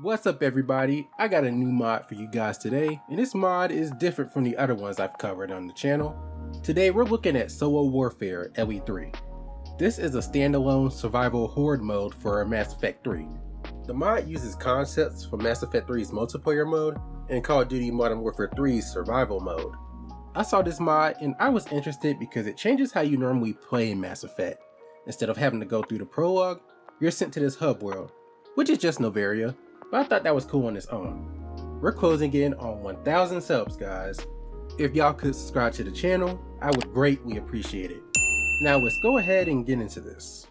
What's up everybody, I got a new mod for you guys today, and this mod is different from the other ones I've covered on the channel. Today we're looking at Solo Warfare LE3. This is a standalone survival horde mode for Mass Effect 3. The mod uses concepts from Mass Effect 3's multiplayer mode and Call of Duty Modern Warfare 3's survival mode. I saw this mod and I was interested because it changes how you normally play in Mass Effect. Instead of having to go through the prologue, you're sent to this hub world, which is just Novaria, but I thought that was cool on its own. We're closing in on 1,000 subs, guys. If y'all could subscribe to the channel, I would greatly appreciate it. Now let's go ahead and get into this.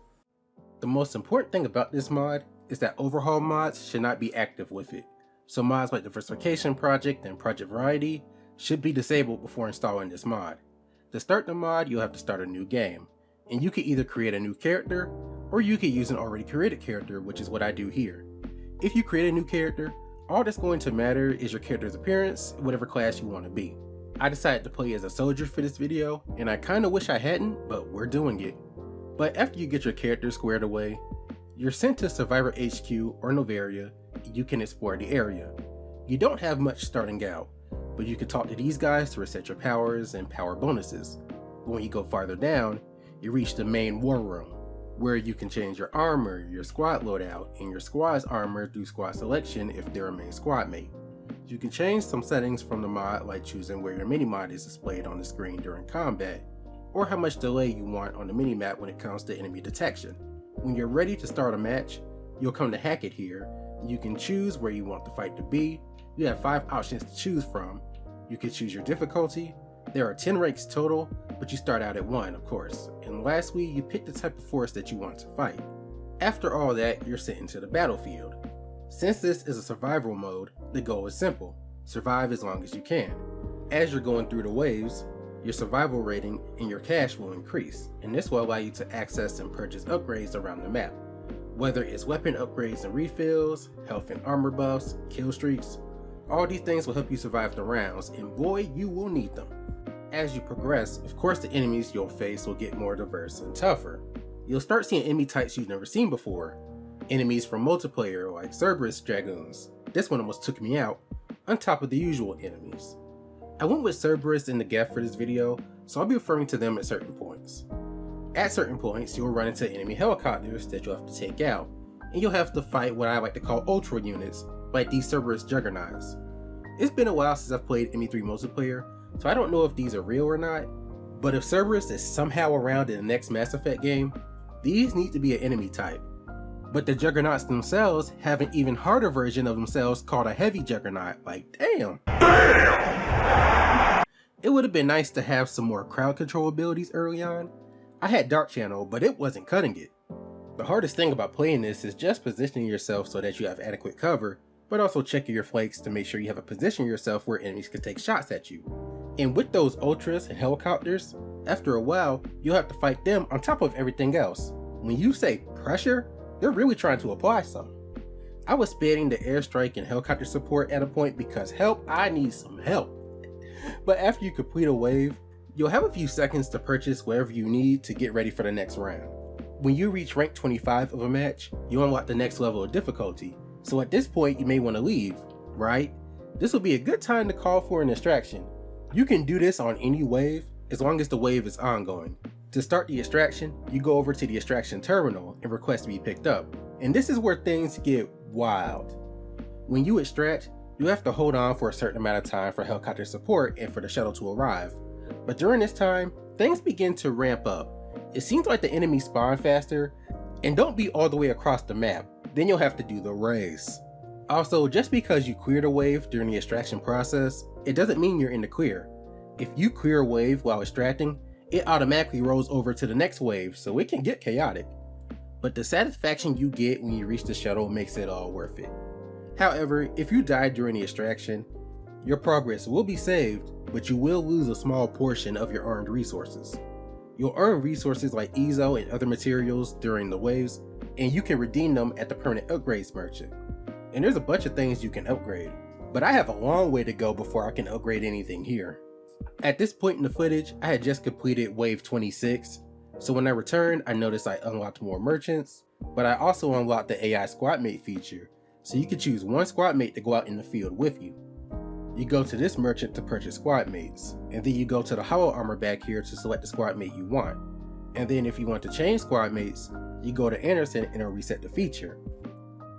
The most important thing about this mod is that overhaul mods should not be active with it. So mods like Diversification Project and Project Variety should be disabled before installing this mod. To start the mod, you'll have to start a new game. And you can either create a new character, or you can use an already created character, which is what I do here. If you create a new character, all that's going to matter is your character's appearance, whatever class you want to be. I decided to play as a soldier for this video, and I kinda wish I hadn't, but we're doing it. But after you get your character squared away, you're sent to Survivor HQ or Novaria, and you can explore the area. You don't have much starting out, but you can talk to these guys to reset your powers and power bonuses. But when you go farther down, you reach the main war room, where you can change your armor, your squad loadout, and your squad's armor through squad selection if they're a main squad mate. You can change some settings from the mod, like choosing where your minimap is displayed on the screen during combat, or how much delay you want on the minimap when it comes to enemy detection. When you're ready to start a match, you'll come to Hack It here. You can choose where you want the fight to be. You have 5 options to choose from. You can choose your difficulty. There are 10 ranks total, but you start out at 1, of course. And lastly, you pick the type of force that you want to fight. After all that, you're sent into the battlefield. Since this is a survival mode, the goal is simple: survive as long as you can. As you're going through the waves, your survival rating and your cash will increase, and this will allow you to access and purchase upgrades around the map. Whether it's weapon upgrades and refills, health and armor buffs, kill streaks, all these things will help you survive the rounds, and boy, you will need them. As you progress, of course the enemies you'll face will get more diverse and tougher. You'll start seeing enemy types you've never seen before. Enemies from multiplayer like Cerberus Dragoons, this one almost took me out, on top of the usual enemies. I went with Cerberus in the gap for this video, so I'll be referring to them at certain points. At certain points, you'll run into enemy helicopters that you'll have to take out, and you'll have to fight what I like to call ultra units, like these Cerberus Juggernauts. It's been a while since I've played ME3 multiplayer, so I don't know if these are real or not, but if Cerberus is somehow around in the next Mass Effect game, these need to be an enemy type. But the Juggernauts themselves have an even harder version of themselves called a Heavy Juggernaut, like damn! It would have been nice to have some more crowd control abilities early on. I had Dark Channel, but it wasn't cutting it. The hardest thing about playing this is just positioning yourself so that you have adequate cover, but also checking your flanks to make sure you have a position yourself where enemies can take shots at you. And with those ultras and helicopters, after a while, you'll have to fight them on top of everything else. When you say pressure, they're really trying to apply some. I was spamming the airstrike and helicopter support at a point because help, I need some help. But after you complete a wave, you'll have a few seconds to purchase whatever you need to get ready for the next round. When you reach rank 25 of a match, you unlock the next level of difficulty. So at this point, you may want to leave, right? This will be a good time to call for an extraction. You can do this on any wave, as long as the wave is ongoing. To start the extraction, you go over to the extraction terminal and request to be picked up. And this is where things get wild. When you extract, you have to hold on for a certain amount of time for helicopter support and for the shuttle to arrive. But during this time, things begin to ramp up. It seems like the enemies spawn faster, and don't be all the way across the map. Then you'll have to do the race. Also, just because you cleared a wave during the extraction process, it doesn't mean you're in the clear. If you clear a wave while extracting, it automatically rolls over to the next wave, so it can get chaotic. But the satisfaction you get when you reach the shuttle makes it all worth it. However, if you die during the extraction, your progress will be saved, but you will lose a small portion of your earned resources. You'll earn resources like Ezo and other materials during the waves, and you can redeem them at the permanent upgrades merchant. And there's a bunch of things you can upgrade, but I have a long way to go before I can upgrade anything here. At this point in the footage, I had just completed wave 26, so when I returned, I noticed I unlocked more merchants, but I also unlocked the AI squad mate feature, so you can choose one squad mate to go out in the field with you. You go to this merchant to purchase squad mates, and then you go to the hollow armor back here to select the squad mate you want. And then if you want to change squad mates, you go to Anderson and it'll reset the feature.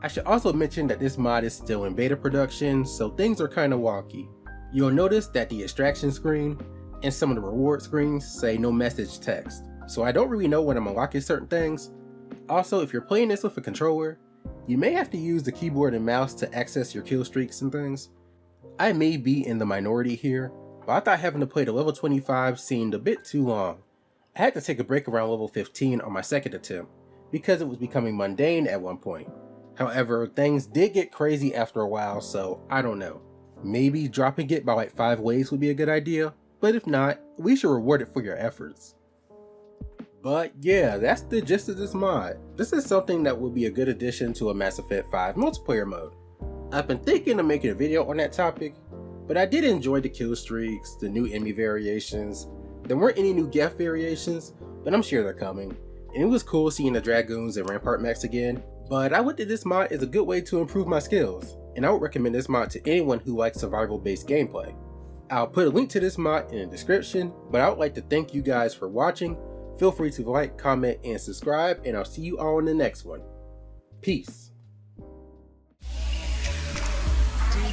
I should also mention that this mod is still in beta production, so things are kinda wonky. You'll notice that the extraction screen and some of the reward screens say no message text, so I don't really know when I'm unlocking certain things. Also, if you're playing this with a controller, you may have to use the keyboard and mouse to access your kill streaks and things. I may be in the minority here, but I thought having to play to level 25 seemed a bit too long. I had to take a break around level 15 on my second attempt, because it was becoming mundane at one point. However, things did get crazy after a while, so I don't know. Maybe dropping it by like 5 waves would be a good idea, but if not, we should reward it for your efforts. But yeah, that's the gist of this mod. This is something that would be a good addition to a Mass Effect 5 multiplayer mode. I've been thinking of making a video on that topic, but I did enjoy the kill streaks, the new enemy variations. There weren't any new Geth variations, but I'm sure they're coming. And it was cool seeing the Dragoons and Rampart mechs again. But I looked at this mod as a good way to improve my skills, and I would recommend this mod to anyone who likes survival-based gameplay. I'll put a link to this mod in the description, but I would like to thank you guys for watching. Feel free to like, comment, and subscribe, and I'll see you all in the next one. Peace.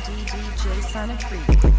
DJ Sonic Freak.